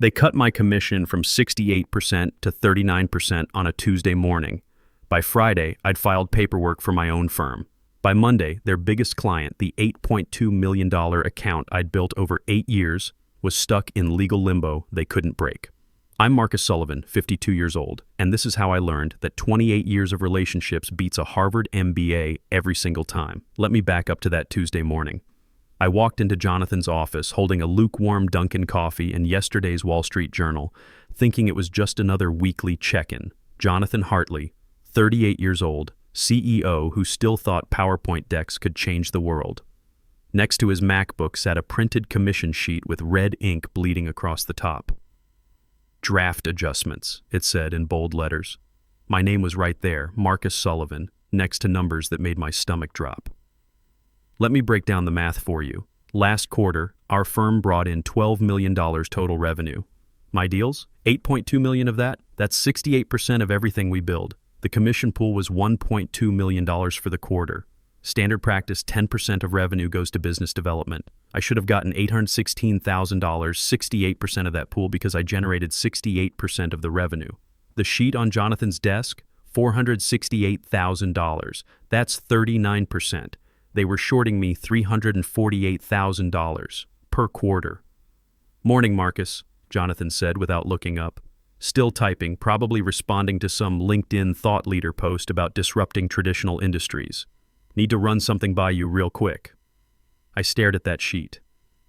They cut my commission from 68% to 39% on a Tuesday morning. By Friday, I'd filed paperwork for my own firm. By Monday, their biggest client, the $8.2 million account I'd built over 8 years, was stuck in legal limbo they couldn't break. I'm Marcus Sullivan, 52 years old, and this is how I learned that 28 years of relationships beats a Harvard MBA every single time. Let me back up to that Tuesday morning. I walked into Jonathan's office holding a lukewarm Dunkin' coffee and yesterday's Wall Street Journal, thinking it was just another weekly check-in. Jonathan Hartley, 38 years old, CEO who still thought PowerPoint decks could change the world. Next to his MacBook sat a printed commission sheet with red ink bleeding across the top. Draft adjustments, it said in bold letters. My name was right there, Marcus Sullivan, next to numbers that made my stomach drop. Let me break down the math for you. Last quarter, our firm brought in $12 million total revenue. My deals? $8.2 million of that? That's 68% of everything we build. The commission pool was $1.2 million for the quarter. Standard practice, 10% of revenue goes to business development. I should have gotten $816,000, 68% of that pool, because I generated 68% of the revenue. The sheet on Jonathan's desk, $468,000. That's 39%. They were shorting me $348,000 per quarter. Morning, Marcus, Jonathan said without looking up. Still typing, probably responding to some LinkedIn thought leader post about disrupting traditional industries. Need to run something by you real quick. I stared at that sheet.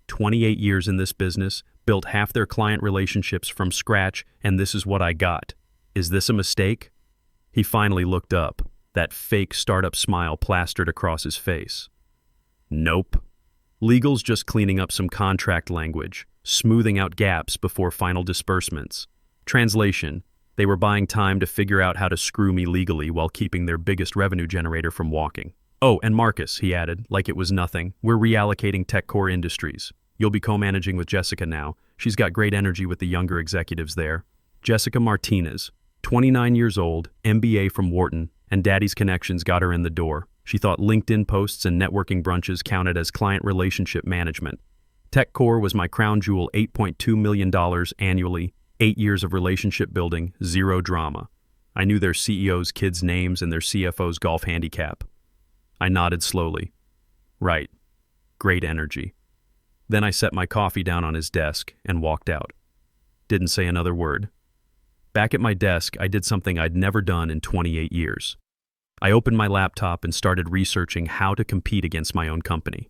28 years in this business, built half their client relationships from scratch, and this is what I got. Is this a mistake? He finally looked up, that fake startup smile plastered across his face. Nope. Legal's just cleaning up some contract language, smoothing out gaps before final disbursements. Translation, they were buying time to figure out how to screw me legally while keeping their biggest revenue generator from walking. Oh, and Marcus, he added, like it was nothing, we're reallocating tech core industries. You'll be co-managing with Jessica now. She's got great energy with the younger executives there. Jessica Martinez, 29 years old, MBA from Wharton, and daddy's connections got her in the door. She thought LinkedIn posts and networking brunches counted as client relationship management. TechCore was my crown jewel, $8.2 million annually, 8 years of relationship building, zero drama. I knew their CEO's kids' names and their CFO's golf handicap. I nodded slowly. Right. Great energy. Then I set my coffee down on his desk and walked out. Didn't say another word. Back at my desk, I did something I'd never done in 28 years. I opened my laptop and started researching how to compete against my own company.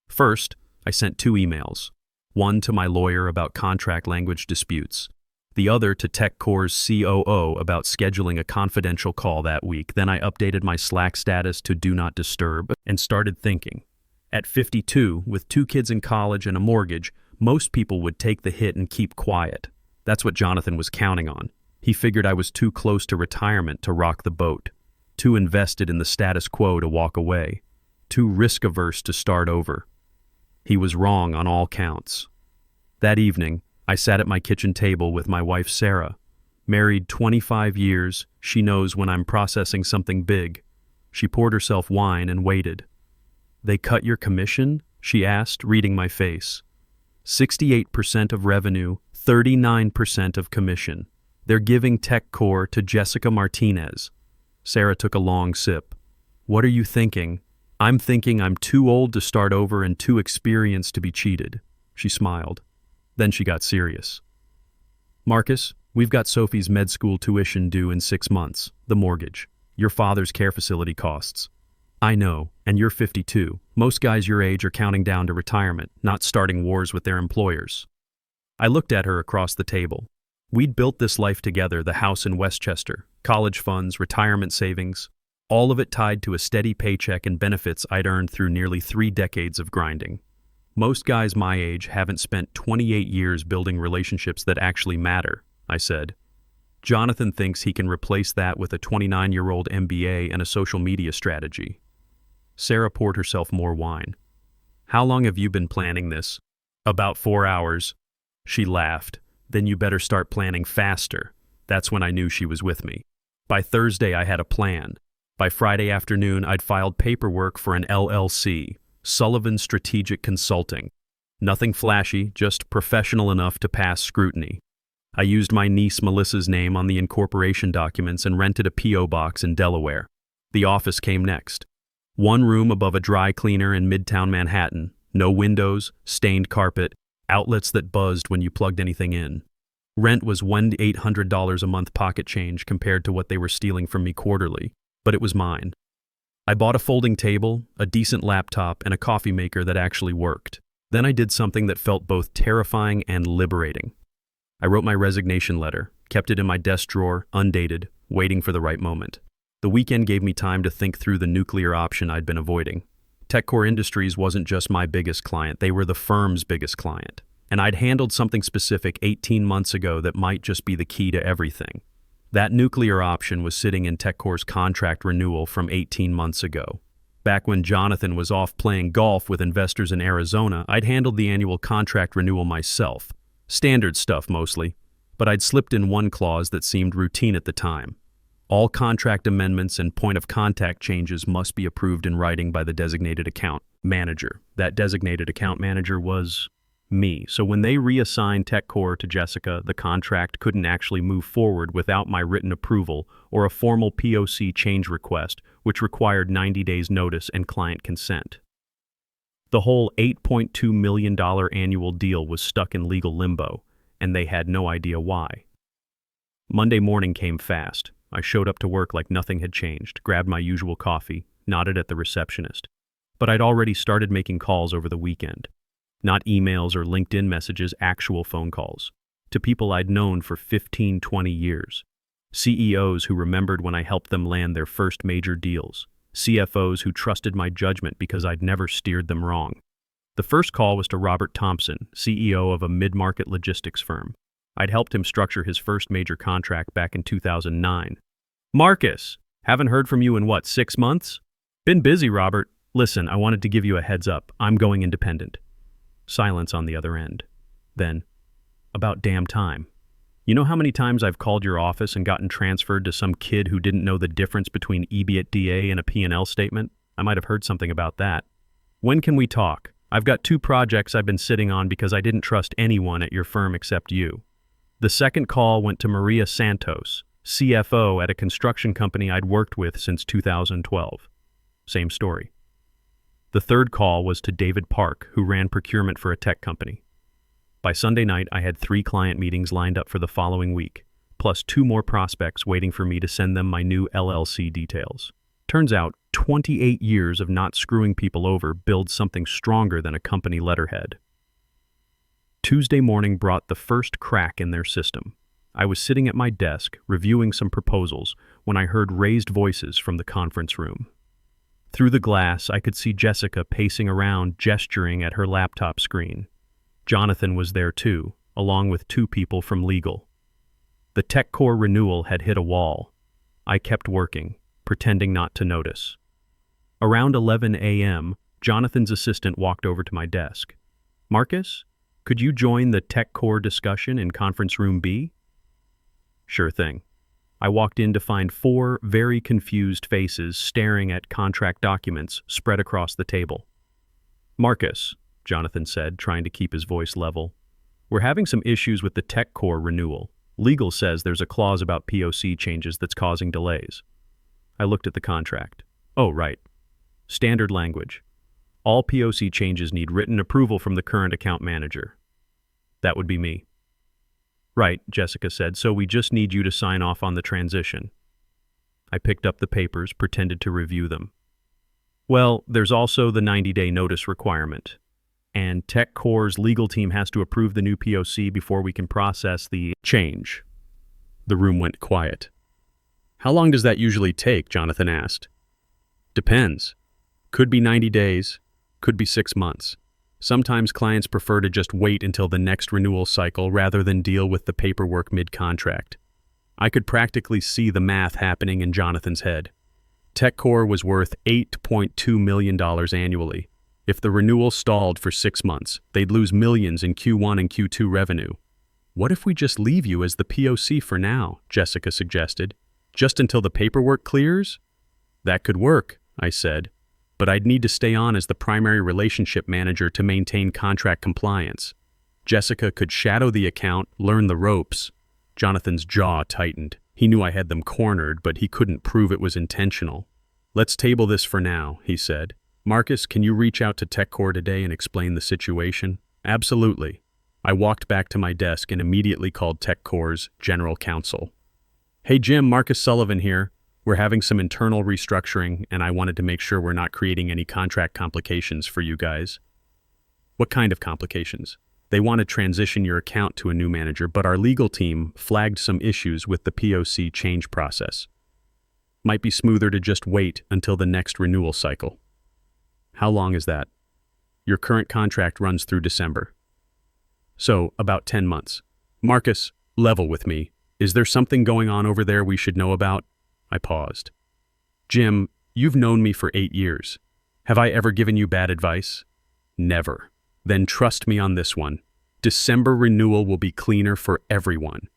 First, I sent 2 emails. One to my lawyer about contract language disputes. The other to TechCore's COO about scheduling a confidential call that week. Then I updated my Slack status to Do Not Disturb and started thinking. At 52, with 2 kids in college and a mortgage, most people would take the hit and keep quiet. That's what Jonathan was counting on. He figured I was too close to retirement to rock the boat, too invested in the status quo to walk away, too risk-averse to start over. He was wrong on all counts. That evening, I sat at my kitchen table with my wife Sarah. Married 25 years, she knows when I'm processing something big. She poured herself wine and waited. They cut your commission? She asked, reading my face. 68% of revenue, 39% of commission. They're giving TechCore to Jessica Martinez. Sarah took a long sip. What are you thinking? I'm thinking I'm too old to start over and too experienced to be cheated. She smiled. Then she got serious. Marcus, we've got Sophie's med school tuition due in 6 months, the mortgage, your father's care facility costs. I know, and you're 52. Most guys your age are counting down to retirement, not starting wars with their employers. I looked at her across the table. We'd built this life together, the house in Westchester, college funds, retirement savings, all of it tied to a steady paycheck and benefits I'd earned through nearly 3 decades of grinding. Most guys my age haven't spent 28 years building relationships that actually matter, I said. Jonathan thinks he can replace that with a 29-year-old MBA and a social media strategy. Sarah poured herself more wine. How long have you been planning this? About 4 hours. She laughed. Then you better start planning faster. That's when I knew she was with me. By Thursday, I had a plan. By Friday afternoon, I'd filed paperwork for an LLC, Sullivan Strategic Consulting. Nothing flashy, just professional enough to pass scrutiny. I used my niece Melissa's name on the incorporation documents and rented a P.O. box in Delaware. The office came next. One room above a dry cleaner in Midtown Manhattan. No windows, stained carpet, outlets that buzzed when you plugged anything in. Rent was $1,800 a month pocket change compared to what they were stealing from me quarterly, but it was mine. I bought a folding table, a decent laptop, and a coffee maker that actually worked. Then I did something that felt both terrifying and liberating. I wrote my resignation letter, kept it in my desk drawer, undated, waiting for the right moment. The weekend gave me time to think through the nuclear option I'd been avoiding. TechCore Industries wasn't just my biggest client, they were the firm's biggest client. And I'd handled something specific 18 months ago that might just be the key to everything. That nuclear option was sitting in TechCore's contract renewal from 18 months ago. Back when Jonathan was off playing golf with investors in Arizona, I'd handled the annual contract renewal myself. Standard stuff mostly, but I'd slipped in one clause that seemed routine at the time. All contract amendments and point of contact changes must be approved in writing by the designated account manager. That designated account manager was me. So when they reassigned TechCore to Jessica, the contract couldn't actually move forward without my written approval or a formal POC change request, which required 90 days notice and client consent. The whole $8.2 million annual deal was stuck in legal limbo, and they had no idea why. Monday morning came fast. I showed up to work like nothing had changed, grabbed my usual coffee, nodded at the receptionist. But I'd already started making calls over the weekend. Not emails or LinkedIn messages, actual phone calls. To people I'd known for 15, 20 years. CEOs who remembered when I helped them land their first major deals. CFOs who trusted my judgment because I'd never steered them wrong. The first call was to Robert Thompson, CEO of a mid-market logistics firm. I'd helped him structure his first major contract back in 2009. Marcus, haven't heard from you in 6 months? Been busy, Robert. Listen, I wanted to give you a heads up. I'm going independent. Silence on the other end. Then, about damn time. You know how many times I've called your office and gotten transferred to some kid who didn't know the difference between EBITDA and a P&L statement? I might have heard something about that. When can we talk? I've got 2 projects I've been sitting on because I didn't trust anyone at your firm except you. The second call went to Maria Santos, CFO at a construction company I'd worked with since 2012. Same story. The third call was to David Park, who ran procurement for a tech company. By Sunday night, I had 3 client meetings lined up for the following week, plus 2 more prospects waiting for me to send them my new LLC details. Turns out, 28 years of not screwing people over builds something stronger than a company letterhead. Tuesday morning brought the first crack in their system. I was sitting at my desk, reviewing some proposals, when I heard raised voices from the conference room. Through the glass, I could see Jessica pacing around, gesturing at her laptop screen. Jonathan was there too, along with 2 people from legal. The TechCore renewal had hit a wall. I kept working, pretending not to notice. Around 11 a.m., Jonathan's assistant walked over to my desk. Marcus, could you join the TechCore discussion in conference room B? Sure thing. I walked in to find 4 very confused faces staring at contract documents spread across the table. Marcus, Jonathan said, trying to keep his voice level, we're having some issues with the TechCore renewal. Legal says there's a clause about POC changes that's causing delays. I looked at the contract. Oh, right. Standard language. All POC changes need written approval from the current account manager. That would be me. Right, Jessica said, so we just need you to sign off on the transition. I picked up the papers, pretended to review them. Well, there's also the 90-day notice requirement. And TechCore's legal team has to approve the new POC before we can process the change. The room went quiet. How long does that usually take? Jonathan asked. Depends. Could be 90 days, could be 6 months. Sometimes clients prefer to just wait until the next renewal cycle rather than deal with the paperwork mid-contract. I could practically see the math happening in Jonathan's head. TechCore was worth $8.2 million annually. If the renewal stalled for 6 months, they'd lose millions in Q1 and Q2 revenue. What if we just leave you as the POC for now? Jessica suggested. Just until the paperwork clears? That could work, I said. but I'd need to stay on as the primary relationship manager to maintain contract compliance. Jessica could shadow the account, learn the ropes. Jonathan's jaw tightened. He knew I had them cornered, but he couldn't prove it was intentional. "Let's table this for now," he said. "Marcus, can you reach out to TechCore today and explain the situation?" "Absolutely." I walked back to my desk and immediately called TechCore's general counsel. "Hey Jim, Marcus Sullivan here. We're having some internal restructuring, and I wanted to make sure we're not creating any contract complications for you guys." "What kind of complications?" "They want to transition your account to a new manager, but our legal team flagged some issues with the POC change process. Might be smoother to just wait until the next renewal cycle." "How long is that?" "Your current contract runs through December." "So, about 10 months. Marcus, level with me. Is there something going on over there we should know about?" I paused. "Jim, you've known me for 8 years. Have I ever given you bad advice?" "Never." "Then trust me on this one. December renewal will be cleaner for everyone."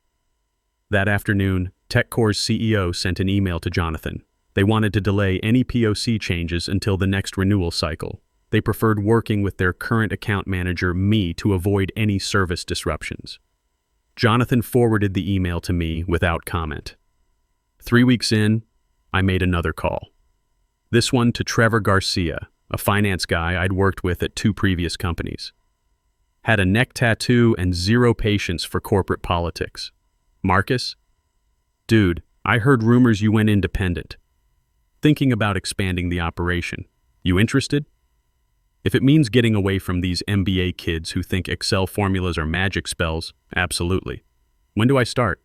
That afternoon, TechCore's CEO sent an email to Jonathan. They wanted to delay any POC changes until the next renewal cycle. They preferred working with their current account manager, me, to avoid any service disruptions. Jonathan forwarded the email to me without comment. 3 weeks in, I made another call. This one to Trevor Garcia, a finance guy I'd worked with at 2 previous companies. Had a neck tattoo and zero patience for corporate politics. "Marcus? Dude, I heard rumors you went independent. Thinking about expanding the operation. You interested? If it means getting away from these MBA kids who think Excel formulas are magic spells, absolutely. When do I start?"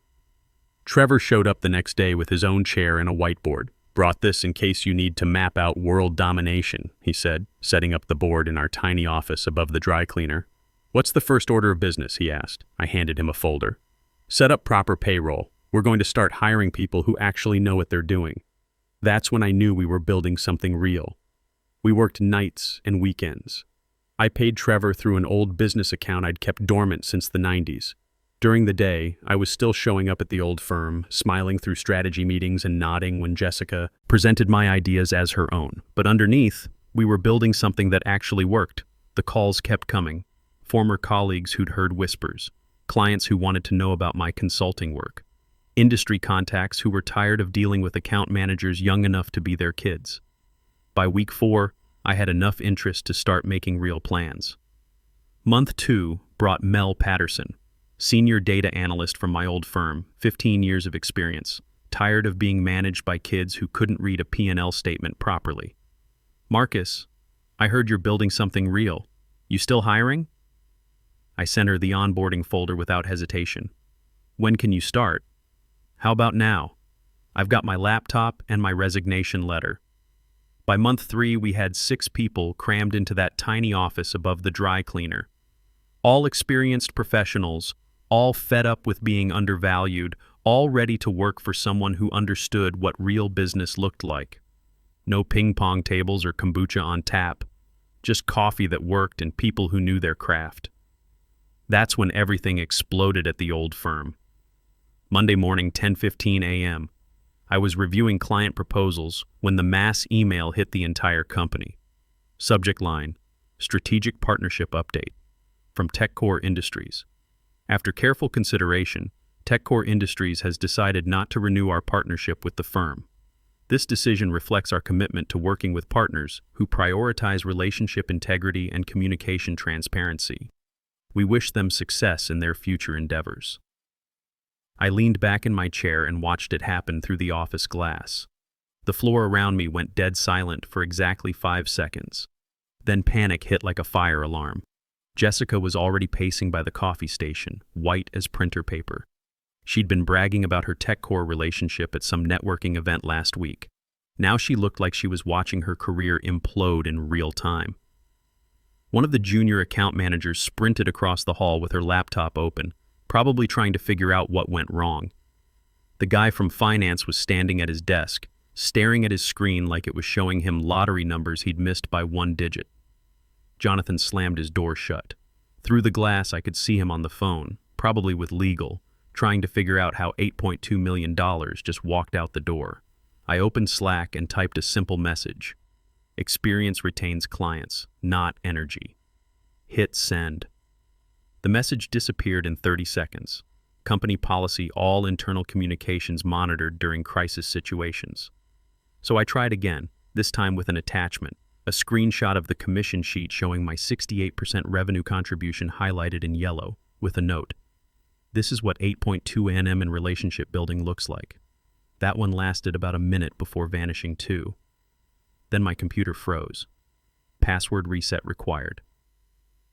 Trevor showed up the next day with his own chair and a whiteboard. "Brought this in case you need to map out world domination," he said, setting up the board in our tiny office above the dry cleaner. "What's the first order of business?" he asked. I handed him a folder. "Set up proper payroll. We're going to start hiring people who actually know what they're doing." That's when I knew we were building something real. We worked nights and weekends. I paid Trevor through an old business account I'd kept dormant since the 90s. During the day, I was still showing up at the old firm, smiling through strategy meetings and nodding when Jessica presented my ideas as her own. But underneath, we were building something that actually worked. The calls kept coming. Former colleagues who'd heard whispers. Clients who wanted to know about my consulting work. Industry contacts who were tired of dealing with account managers young enough to be their kids. By week 4, I had enough interest to start making real plans. Month 2 brought Mel Patterson, senior data analyst from my old firm, 15 years of experience, tired of being managed by kids who couldn't read a P&L statement properly. "Marcus, I heard you're building something real. You still hiring?" I sent her the onboarding folder without hesitation. "When can you start?" "How about now? I've got my laptop and my resignation letter." By month 3, we had 6 people crammed into that tiny office above the dry cleaner. All experienced professionals, all fed up with being undervalued, all ready to work for someone who understood what real business looked like. No ping-pong tables or kombucha on tap, just coffee that worked and people who knew their craft. That's when everything exploded at the old firm. Monday morning, 10:15 a.m. I was reviewing client proposals when the mass email hit the entire company. Subject line, Strategic Partnership Update, from TechCore Industries. After careful consideration, TechCore Industries has decided not to renew our partnership with the firm. This decision reflects our commitment to working with partners who prioritize relationship integrity and communication transparency. We wish them success in their future endeavors. I leaned back in my chair and watched it happen through the office glass. The floor around me went dead silent for exactly 5 seconds. Then panic hit like a fire alarm. Jessica was already pacing by the coffee station, white as printer paper. She'd been bragging about her TechCore relationship at some networking event last week. Now she looked like she was watching her career implode in real time. One of the junior account managers sprinted across the hall with her laptop open, probably trying to figure out what went wrong. The guy from finance was standing at his desk, staring at his screen like it was showing him lottery numbers he'd missed by 1 digit. Jonathan slammed his door shut. Through the glass, I could see him on the phone, probably with legal, trying to figure out how $8.2 million just walked out the door. I opened Slack and typed a simple message. Experience retains clients, not energy. Hit send. The message disappeared in 30 seconds. Company policy: all internal communications monitored during crisis situations. So I tried again, this time with an attachment, a screenshot of the commission sheet showing my 68% revenue contribution highlighted in yellow, with a note. This is what 8.2 NM in relationship building looks like. That one lasted about a minute before vanishing too. Then my computer froze. Password reset required.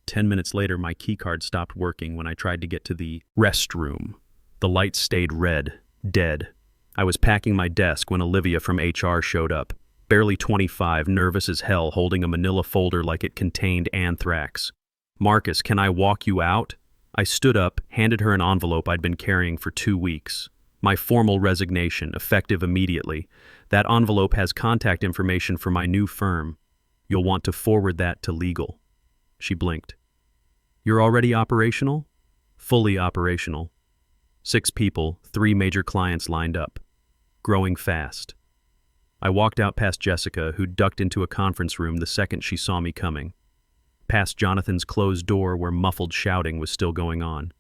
10 minutes later, my keycard stopped working when I tried to get to the restroom. The lights stayed red, dead. I was packing my desk when Olivia from HR showed up, barely 25, nervous as hell, holding a manila folder like it contained anthrax. "Marcus, can I walk you out?" I stood up, handed her an envelope I'd been carrying for 2 weeks. My formal resignation, effective immediately. That envelope has contact information for my new firm. You'll want to forward that to legal. She blinked. "You're already operational?" "Fully operational. 6 people, 3 major clients lined up. Growing fast." I walked out past Jessica, who ducked into a conference room the second she saw me coming. Past Jonathan's closed door where muffled shouting was still going on.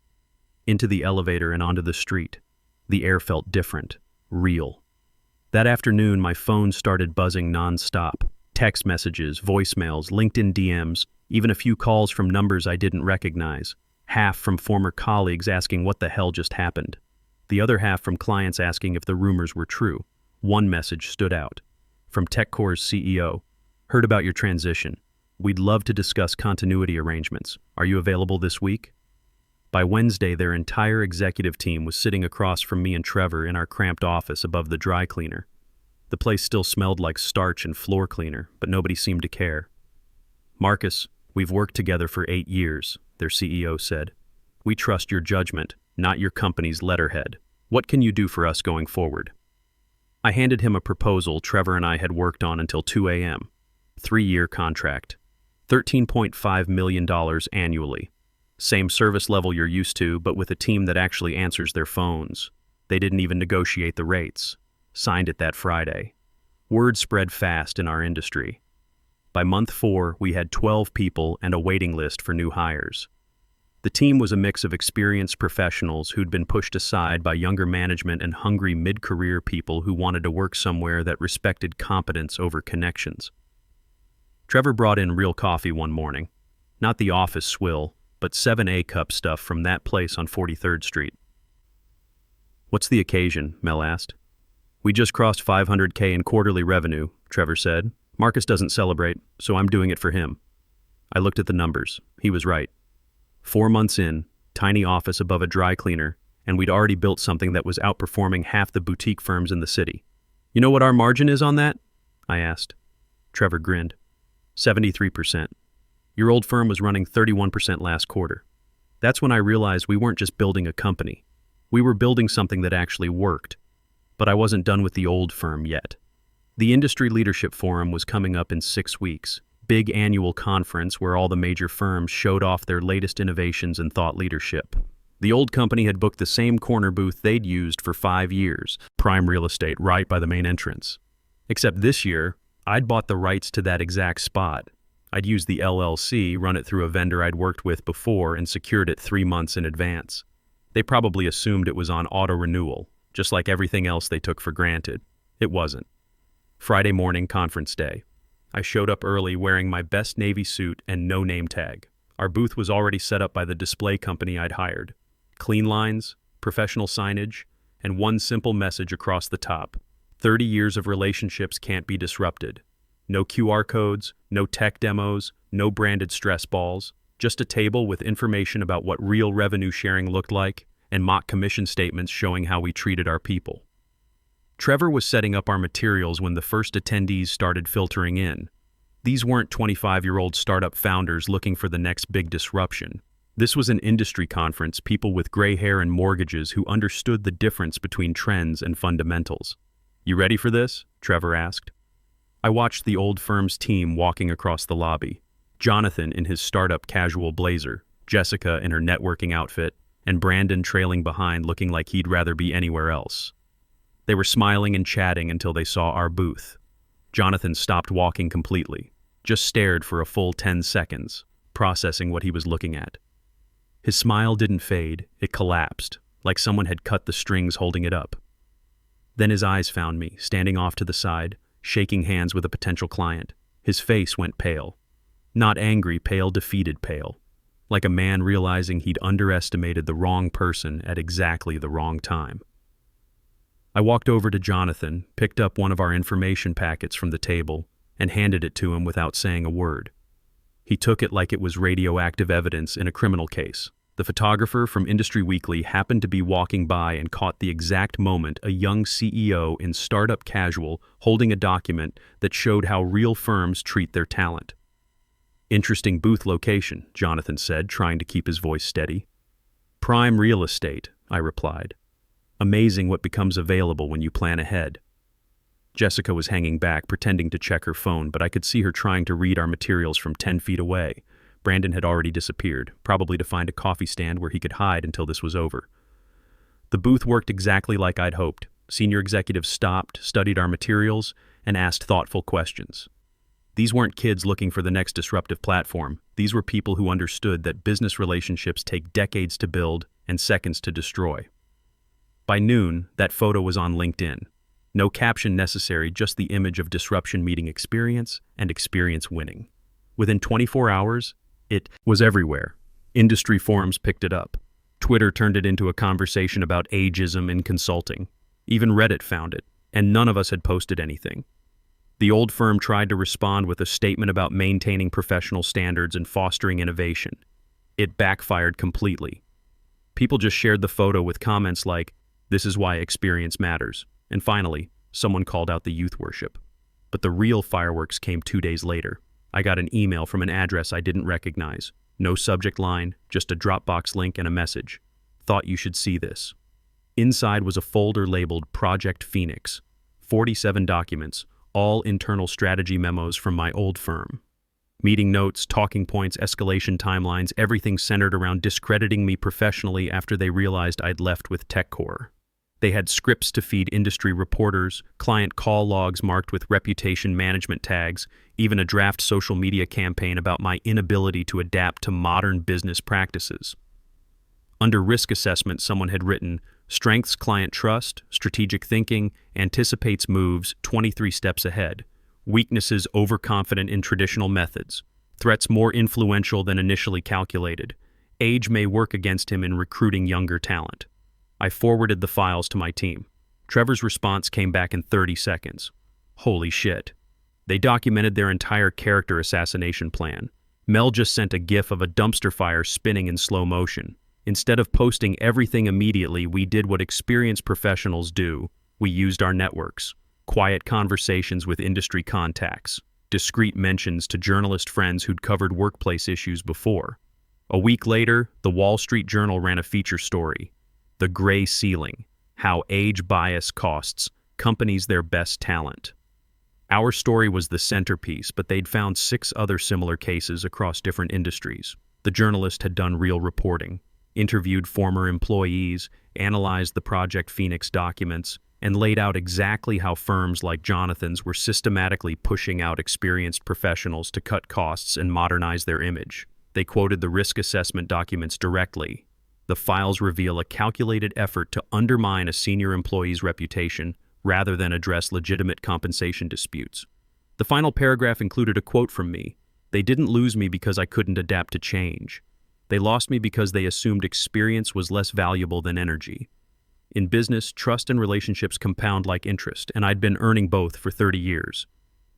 Into the elevator and onto the street. The air felt different, real. That afternoon, my phone started buzzing nonstop. Text messages, voicemails, LinkedIn DMs, even a few calls from numbers I didn't recognize. Half from former colleagues asking what the hell just happened. The other half from clients asking if the rumors were true. One message stood out. From TechCore's CEO. "Heard about your transition. We'd love to discuss continuity arrangements. Are you available this week?" By Wednesday, their entire executive team was sitting across from me and Trevor in our cramped office above the dry cleaner. The place still smelled like starch and floor cleaner, but nobody seemed to care. "Marcus, we've worked together for 8 years, their CEO said. "We trust your judgment, not your company's letterhead. What can you do for us going forward?" I handed him a proposal Trevor and I had worked on until 2 a.m. 3-year contract. $13.5 million annually. Same service level you're used to, but with a team that actually answers their phones. They didn't even negotiate the rates. Signed it that Friday. Word spread fast in our industry. By month 4, we had 12 people and a waiting list for new hires. The team was a mix of experienced professionals who'd been pushed aside by younger management and hungry mid-career people who wanted to work somewhere that respected competence over connections. Trevor brought in real coffee one morning. Not the office swill, but 7A cup stuff from that place on 43rd Street. "What's the occasion?" Mel asked. "We just crossed 500K in quarterly revenue," Trevor said. "Marcus doesn't celebrate, so I'm doing it for him." I looked at the numbers. He was right. 4 months in, tiny office above a dry cleaner, and we'd already built something that was outperforming half the boutique firms in the city. "You know what our margin is on that?" I asked. Trevor grinned. 73%. Your old firm was running 31% last quarter. That's when I realized we weren't just building a company. We were building something that actually worked. But I wasn't done with the old firm yet. The Industry Leadership Forum was coming up in 6 weeks. Big annual conference where all the major firms showed off their latest innovations and thought leadership. The old company had booked the same corner booth they'd used for 5 years, prime real estate right by the main entrance. Except this year, I'd bought the rights to that exact spot. I'd used the LLC, run it through a vendor I'd worked with before, and secured it 3 months in advance. They probably assumed it was on auto-renewal, just like everything else they took for granted. It wasn't. Friday morning, conference day. I showed up early wearing my best Navy suit and no name tag. Our booth was already set up by the display company I'd hired. Clean lines, professional signage, and one simple message across the top. 30 years of relationships can't be disrupted. No QR codes, no tech demos, no branded stress balls, just a table with information about what real revenue sharing looked like and mock commission statements showing how we treated our people. Trevor was setting up our materials when the first attendees started filtering in. These weren't 25-year-old startup founders looking for the next big disruption. This was an industry conference, people with gray hair and mortgages who understood the difference between trends and fundamentals. "You ready for this?" Trevor asked. I watched the old firm's team walking across the lobby. Jonathan in his startup casual blazer, Jessica in her networking outfit, and Brandon trailing behind looking like he'd rather be anywhere else. They were smiling and chatting until they saw our booth. Jonathan stopped walking completely, just stared for a full 10 seconds, processing what he was looking at. His smile didn't fade, it collapsed, like someone had cut the strings holding it up. Then his eyes found me, standing off to the side, shaking hands with a potential client. His face went pale. Not angry pale, defeated pale. Like a man realizing he'd underestimated the wrong person at exactly the wrong time. I walked over to Jonathan, picked up one of our information packets from the table, and handed it to him without saying a word. He took it like it was radioactive evidence in a criminal case. The photographer from Industry Weekly happened to be walking by and caught the exact moment a young CEO in startup casual holding a document that showed how real firms treat their talent. "Interesting booth location," Jonathan said, trying to keep his voice steady. "Prime real estate," I replied. "Amazing what becomes available when you plan ahead." Jessica was hanging back, pretending to check her phone, but I could see her trying to read our materials from 10 feet away. Brandon had already disappeared, probably to find a coffee stand where he could hide until this was over. The booth worked exactly like I'd hoped. Senior executives stopped, studied our materials, and asked thoughtful questions. These weren't kids looking for the next disruptive platform. These were people who understood that business relationships take decades to build and seconds to destroy. By noon, that photo was on LinkedIn. No caption necessary, just the image of disruption meeting experience and experience winning. Within 24 hours, it was everywhere. Industry forums picked it up. Twitter turned it into a conversation about ageism in consulting. Even Reddit found it, and none of us had posted anything. The old firm tried to respond with a statement about maintaining professional standards and fostering innovation. It backfired completely. People just shared the photo with comments like, "This is why experience matters." And finally, someone called out the youth worship. But the real fireworks came 2 days later. I got an email from an address I didn't recognize. No subject line, just a Dropbox link and a message. "Thought you should see this." Inside was a folder labeled Project Phoenix. 47 documents, all internal strategy memos from my old firm. Meeting notes, talking points, escalation timelines, everything centered around discrediting me professionally after they realized I'd left with TechCore. They had scripts to feed industry reporters, client call logs marked with reputation management tags, even a draft social media campaign about my inability to adapt to modern business practices. Under risk assessment, someone had written, "Strengths client trust, strategic thinking, anticipates moves 23 steps ahead. Weaknesses overconfident in traditional methods. Threats more influential than initially calculated. Age may work against him in recruiting younger talent." I forwarded the files to my team. Trevor's response came back in 30 seconds. Holy shit. They documented their entire character assassination plan. Mel just sent a gif of a dumpster fire spinning in slow motion. Instead of posting everything immediately, we did what experienced professionals do. We used our networks. Quiet conversations with industry contacts. Discreet mentions to journalist friends who'd covered workplace issues before. A week later, the Wall Street Journal ran a feature story. The Gray Ceiling, How Age Bias Costs Companies Their Best Talent. Our story was the centerpiece, but they'd found 6 other similar cases across different industries. The journalist had done real reporting, interviewed former employees, analyzed the Project Phoenix documents, and laid out exactly how firms like Jonathan's were systematically pushing out experienced professionals to cut costs and modernize their image. They quoted the risk assessment documents directly. The files reveal a calculated effort to undermine a senior employee's reputation rather than address legitimate compensation disputes. The final paragraph included a quote from me. "They didn't lose me because I couldn't adapt to change. They lost me because they assumed experience was less valuable than energy." In business, trust and relationships compound like interest, and I'd been earning both for 30 years.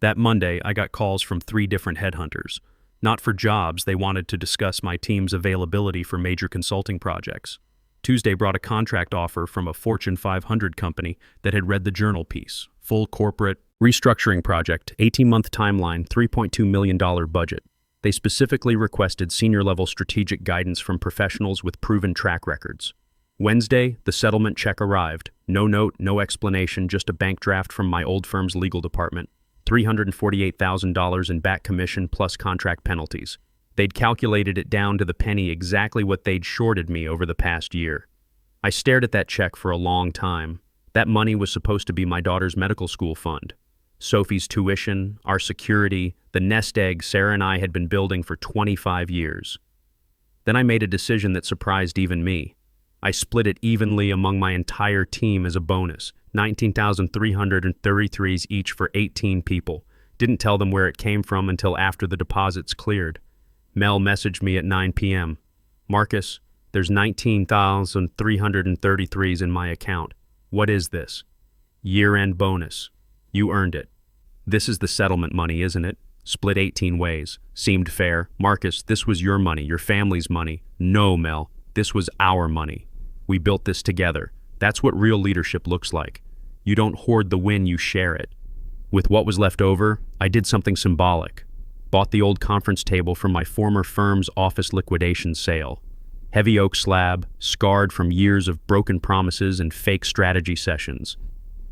That Monday, I got calls from 3 different headhunters. Not for jobs, they wanted to discuss my team's availability for major consulting projects. Tuesday brought a contract offer from a Fortune 500 company that had read the journal piece. Full corporate restructuring project, 18-month timeline, $3.2 million budget. They specifically requested senior-level strategic guidance from professionals with proven track records. Wednesday, the settlement check arrived. No note, no explanation, just a bank draft from my old firm's legal department. $348,000 in back commission plus contract penalties. They'd calculated it down to the penny exactly what they'd shorted me over the past year. I stared at that check for a long time. That money was supposed to be my daughter's medical school fund. Sophie's tuition, our security, the nest egg Sarah and I had been building for 25 years. Then I made a decision that surprised even me. I split it evenly among my entire team as a bonus, 19,333s each for 18 people. Didn't tell them where it came from until after the deposits cleared. Mel messaged me at 9 p.m. Marcus, there's 19,333s in my account. What is this? Year-end bonus. You earned it. This is the settlement money, isn't it? Split 18 ways. Seemed fair. Marcus, this was your money, your family's money. No, Mel, this was our money. We built this together. That's what real leadership looks like. You don't hoard the win, you share it. With what was left over, I did something symbolic. Bought the old conference table from my former firm's office liquidation sale. Heavy oak slab, scarred from years of broken promises and fake strategy sessions.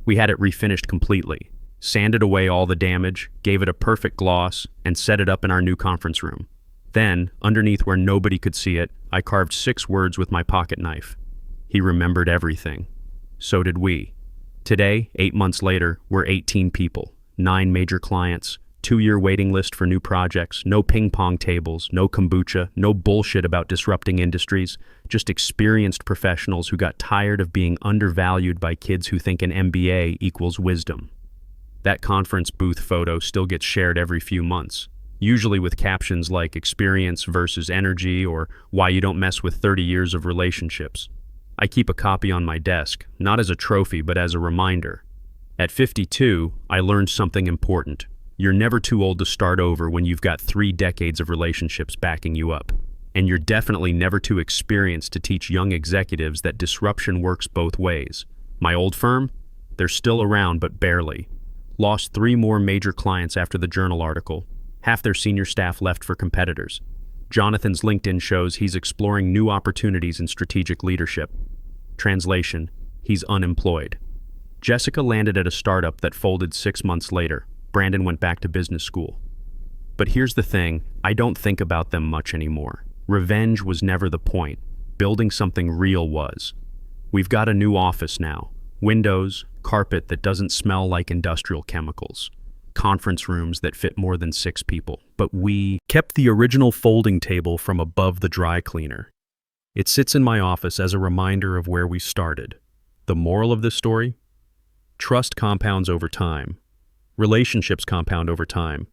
We had it refinished completely, sanded away all the damage, gave it a perfect gloss, and set it up in our new conference room. Then, underneath where nobody could see it, I carved 6 words with my pocket knife. He remembered everything. So did we. Today, 8 months later, we're 18 people, 9 major clients, 2-year waiting list for new projects, no ping pong tables, no kombucha, no bullshit about disrupting industries, just experienced professionals who got tired of being undervalued by kids who think an MBA equals wisdom. That conference booth photo still gets shared every few months, usually with captions like experience versus energy or why you don't mess with 30 years of relationships. I keep a copy on my desk, not as a trophy but as a reminder. At 52, I learned something important. You're never too old to start over when you've got 3 decades of relationships backing you up. And you're definitely never too experienced to teach young executives that disruption works both ways. My old firm? They're still around, but barely. Lost 3 more major clients after the Journal article. Half their senior staff left for competitors. Jonathan's LinkedIn shows he's exploring new opportunities in strategic leadership. Translation, he's unemployed. Jessica landed at a startup that folded 6 months later. Brandon went back to business school. But here's the thing, I don't think about them much anymore. Revenge was never the point. Building something real was. We've got a new office now. Windows, carpet that doesn't smell like industrial chemicals. Conference rooms that fit more than 6 people. But we kept the original folding table from above the dry cleaner. It sits in my office as a reminder of where we started. The moral of this story? Trust compounds over time. Relationships compound over time.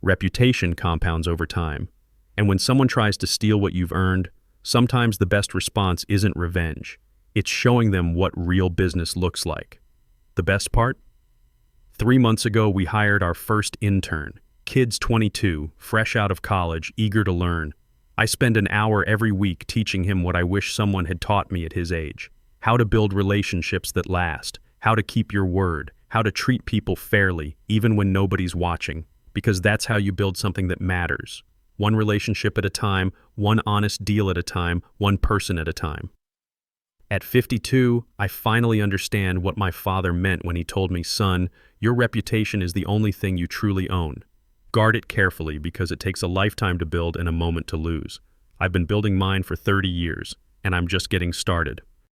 Reputation compounds over time. And when someone tries to steal what you've earned, sometimes the best response isn't revenge. It's showing them what real business looks like. The best part? 3 months ago, we hired our first intern. Kid's 22, fresh out of college, eager to learn. I spend an hour every week teaching him what I wish someone had taught me at his age. How to build relationships that last. How to keep your word. How to treat people fairly, even when nobody's watching. Because that's how you build something that matters. One relationship at a time, one honest deal at a time, one person at a time. At 52, I finally understand what my father meant when he told me, son, your reputation is the only thing you truly own. Guard it carefully because it takes a lifetime to build and a moment to lose. I've been building mine for 30 years, and I'm just getting started.